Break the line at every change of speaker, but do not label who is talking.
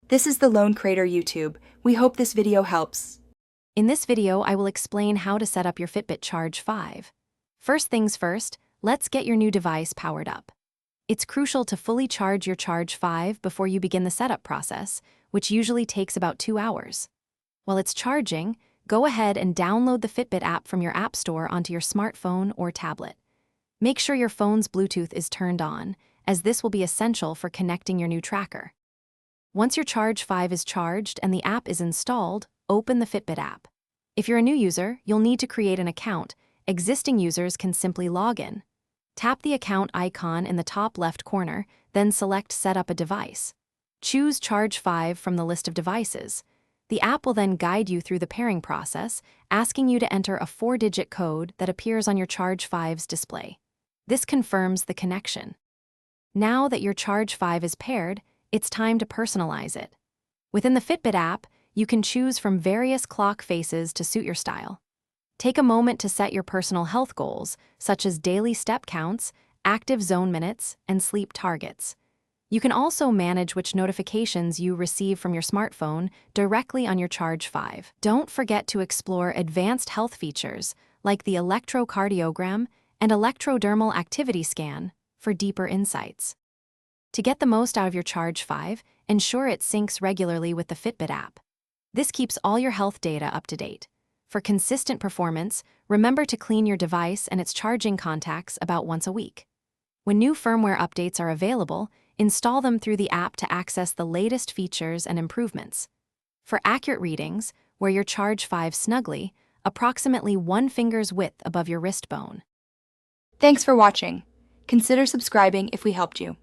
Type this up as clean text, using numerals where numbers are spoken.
This is the Lone Crater YouTube. We hope this video helps.
In this video, I will explain how to set up your Fitbit Charge 5. First things first, let's get your new device powered up. It's crucial to fully charge your Charge 5 before you begin the setup process, which usually takes about 2 hours. While it's charging, go ahead and download the Fitbit app from your app store onto your smartphone or tablet. Make sure your phone's Bluetooth is turned on, as this will be essential for connecting your new tracker. Once your Charge 5 is charged and the app is installed, open the Fitbit app. If you're a new user, you'll need to create an account. Existing users can simply log in. Tap the account icon in the top left corner, then select Set up a device. Choose Charge 5 from the list of devices. The app will then guide you through the pairing process, asking you to enter a 4-digit code that appears on your Charge 5's display. This confirms the connection. Now that your Charge 5 is paired, it's time to personalize it. Within the Fitbit app, you can choose from various clock faces to suit your style. Take a moment to set your personal health goals, such as daily step counts, active zone minutes, and sleep targets. You can also manage which notifications you receive from your smartphone directly on your Charge 5. Don't forget to explore advanced health features like the electrocardiogram and electrodermal activity scan for deeper insights. To get the most out of your Charge 5, ensure it syncs regularly with the Fitbit app. This keeps all your health data up to date. For consistent performance, remember to clean your device and its charging contacts about once a week. When new firmware updates are available, install them through the app to access the latest features and improvements. For accurate readings, wear your Charge 5 snugly, approximately 1 finger's width above your wrist bone.
Thanks for watching. Consider subscribing if we helped you.